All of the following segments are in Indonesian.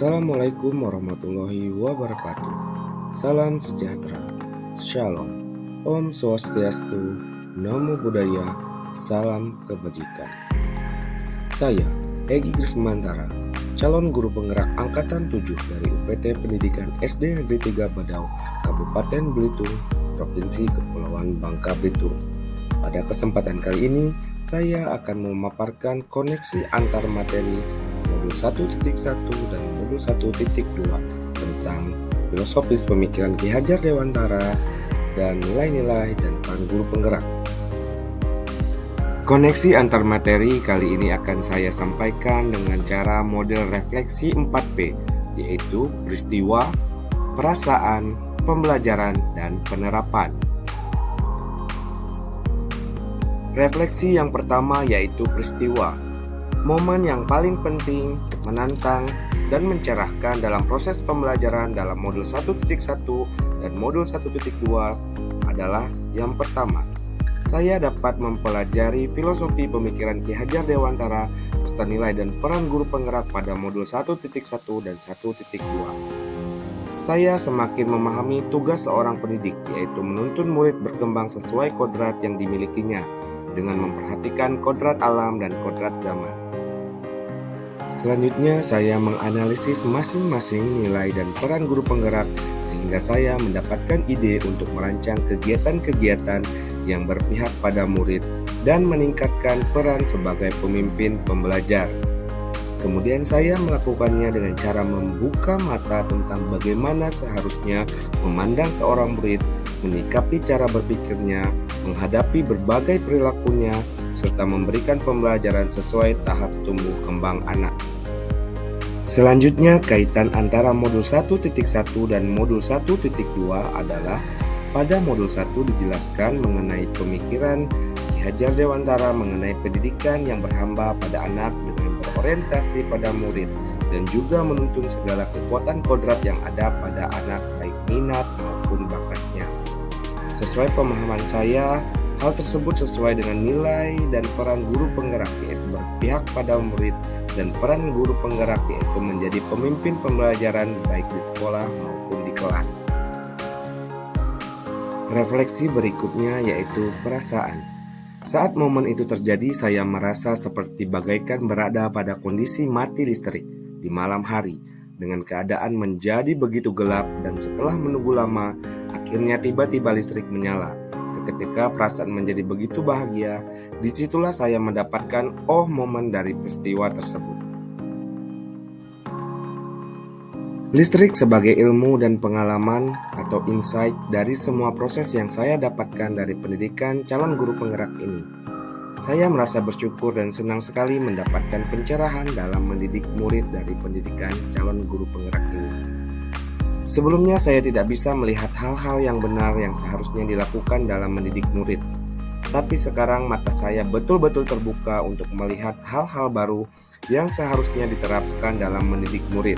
Assalamualaikum warahmatullahi wabarakatuh. Salam sejahtera. Shalom. Om Swastiastu. Namo Buddhaya. Salam kebajikan. Saya Egy Krismantara, calon guru penggerak angkatan 7 dari UPT Pendidikan SD Negeri 3 Badau, Kabupaten Belitung, Provinsi Kepulauan Bangka Belitung. Pada kesempatan kali ini, saya akan memaparkan koneksi antar materi modul 1.1 dan modul 1.2 tentang filosofis pemikiran Ki Hajar Dewantara dan nilai-nilai dan peran guru penggerak. Koneksi antar materi kali ini akan saya sampaikan dengan cara model refleksi 4P, yaitu peristiwa, perasaan, pembelajaran, dan penerapan. Refleksi yang pertama yaitu peristiwa. Momen yang paling penting, menantang, dan mencerahkan dalam proses pembelajaran dalam modul 1.1 dan modul 1.2 adalah yang pertama. Saya dapat mempelajari filosofi pemikiran Ki Hajar Dewantara serta nilai dan peran guru penggerak pada modul 1.1 dan 1.2. Saya semakin memahami tugas seorang pendidik, yaitu menuntun murid berkembang sesuai kodrat yang dimilikinya dengan memperhatikan kodrat alam dan kodrat zaman. Selanjutnya, saya menganalisis masing-masing nilai dan peran guru penggerak sehingga saya mendapatkan ide untuk merancang kegiatan-kegiatan yang berpihak pada murid dan meningkatkan peran sebagai pemimpin pembelajar. Kemudian saya melakukannya dengan cara membuka mata tentang bagaimana seharusnya memandang seorang murid, menyikapi cara berpikirnya, menghadapi berbagai perilakunya, serta memberikan pembelajaran sesuai tahap tumbuh kembang anak. Selanjutnya, kaitan antara modul 1.1 dan modul 1.2 adalah pada modul 1 dijelaskan mengenai pemikiran Ki Hajar Dewantara mengenai pendidikan yang berhamba pada anak dengan berorientasi pada murid dan juga menuntun segala kekuatan kodrat yang ada pada anak baik minat maupun bakatnya. Sesuai pemahaman saya, hal tersebut sesuai dengan nilai dan peran guru penggerak, yaitu berpihak pada murid, dan peran guru penggerak yaitu menjadi pemimpin pembelajaran baik di sekolah maupun di kelas. Refleksi berikutnya yaitu perasaan. Saat momen itu terjadi, saya merasa seperti bagaikan berada pada kondisi mati listrik di malam hari, dengan keadaan menjadi begitu gelap dan setelah menunggu lama, akhirnya tiba-tiba listrik menyala. Seketika perasaan menjadi begitu bahagia, disitulah saya mendapatkan momen dari peristiwa tersebut. Listrik sebagai ilmu dan pengalaman atau insight dari semua proses yang saya dapatkan dari pendidikan calon guru penggerak ini. Saya merasa bersyukur dan senang sekali mendapatkan pencerahan dalam mendidik murid dari pendidikan calon guru penggerak ini. Sebelumnya saya tidak bisa melihat hal-hal yang benar yang seharusnya dilakukan dalam mendidik murid. Tapi sekarang mata saya betul-betul terbuka untuk melihat hal-hal baru yang seharusnya diterapkan dalam mendidik murid.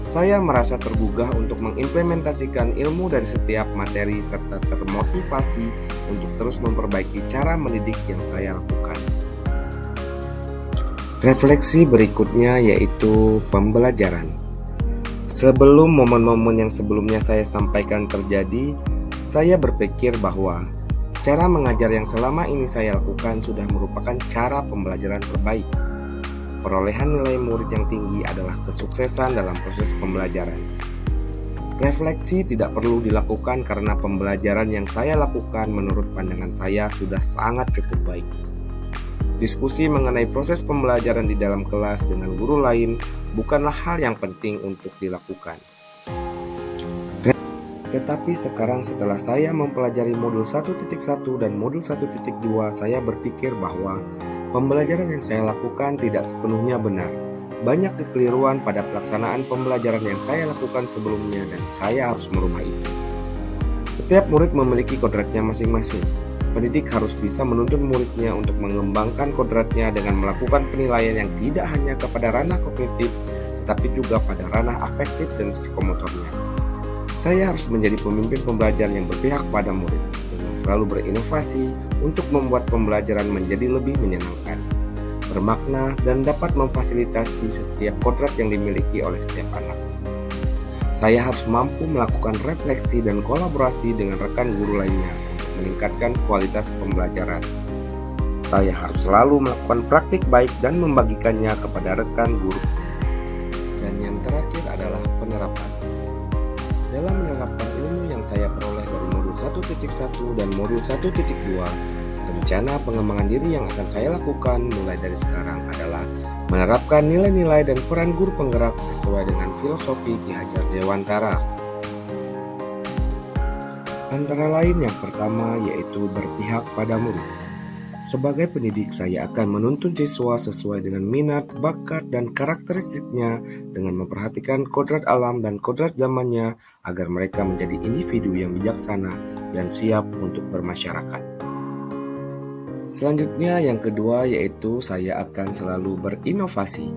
Saya merasa tergugah untuk mengimplementasikan ilmu dari setiap materi serta termotivasi untuk terus memperbaiki cara mendidik yang saya lakukan. Refleksi berikutnya yaitu pembelajaran. Sebelum momen-momen yang sebelumnya saya sampaikan terjadi, saya berpikir bahwa cara mengajar yang selama ini saya lakukan sudah merupakan cara pembelajaran terbaik. Perolehan nilai murid yang tinggi adalah kesuksesan dalam proses pembelajaran. Refleksi tidak perlu dilakukan karena pembelajaran yang saya lakukan menurut pandangan saya sudah sangat cukup baik. Diskusi mengenai proses pembelajaran di dalam kelas dengan guru lain bukanlah hal yang penting untuk dilakukan. Tetapi sekarang setelah saya mempelajari modul 1.1 dan modul 1.2, saya berpikir bahwa pembelajaran yang saya lakukan tidak sepenuhnya benar. Banyak kekeliruan pada pelaksanaan pembelajaran yang saya lakukan sebelumnya dan saya harus merubah itu. Setiap murid memiliki kodratnya masing-masing. Pendidik harus bisa menuntun muridnya untuk mengembangkan kodratnya dengan melakukan penilaian yang tidak hanya kepada ranah kognitif, tetapi juga pada ranah afektif dan psikomotornya. Saya harus menjadi pemimpin pembelajaran yang berpihak pada murid, dengan selalu berinovasi untuk membuat pembelajaran menjadi lebih menyenangkan. bermakna, dan dapat memfasilitasi setiap kodrat yang dimiliki oleh setiap anak. Saya harus mampu melakukan refleksi dan kolaborasi dengan rekan guru lainnya untuk meningkatkan kualitas pembelajaran. Saya harus selalu melakukan praktik baik dan membagikannya kepada rekan guru. Dan yang terakhir adalah penerapan. Dalam menerapkan ilmu yang saya peroleh dari modul 1.1 dan modul 1.2, rencana pengembangan diri yang akan saya lakukan mulai dari sekarang adalah menerapkan nilai-nilai dan peran guru penggerak sesuai dengan filosofi Ki Hajar Dewantara. Antara lain yang pertama yaitu berpihak pada murid. Sebagai pendidik, saya akan menuntun siswa sesuai dengan minat, bakat, dan karakteristiknya dengan memperhatikan kodrat alam dan kodrat zamannya agar mereka menjadi individu yang bijaksana dan siap untuk bermasyarakat. Selanjutnya yang kedua yaitu saya akan selalu berinovasi.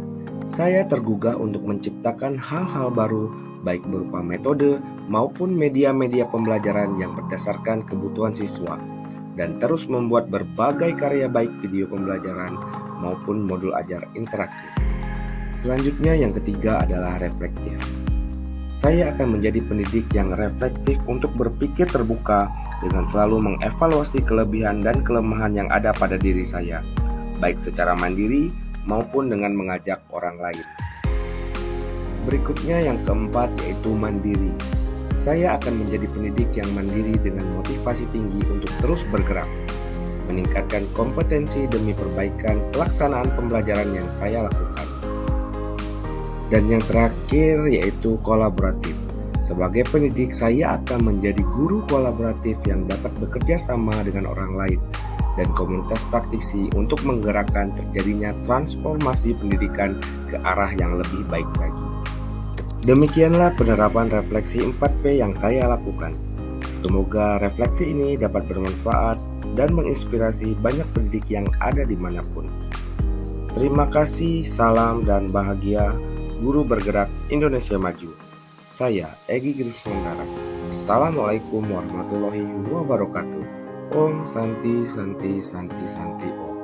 Saya tergugah untuk menciptakan hal-hal baru baik berupa metode maupun media-media pembelajaran yang berdasarkan kebutuhan siswa dan terus membuat berbagai karya baik video pembelajaran maupun modul ajar interaktif. Selanjutnya yang ketiga adalah reflektif. Saya akan menjadi pendidik yang reflektif untuk berpikir terbuka dengan selalu mengevaluasi kelebihan dan kelemahan yang ada pada diri saya, baik secara mandiri maupun dengan mengajak orang lain. Berikutnya yang keempat yaitu mandiri. Saya akan menjadi pendidik yang mandiri dengan motivasi tinggi untuk terus bergerak, meningkatkan kompetensi demi perbaikan pelaksanaan pembelajaran yang saya lakukan. Dan yang terakhir yaitu kolaboratif. Sebagai pendidik, saya akan menjadi guru kolaboratif yang dapat bekerja sama dengan orang lain dan komunitas praktisi untuk menggerakkan terjadinya transformasi pendidikan ke arah yang lebih baik lagi. Demikianlah penerapan refleksi 4P yang saya lakukan. Semoga refleksi ini dapat bermanfaat dan menginspirasi banyak pendidik yang ada dimanapun. Terima kasih, salam dan bahagia. Guru Bergerak Indonesia Maju. Saya Egy Krisnandara. Assalamualaikum warahmatullahi wabarakatuh. Om Santi Santi Santi Santi Om.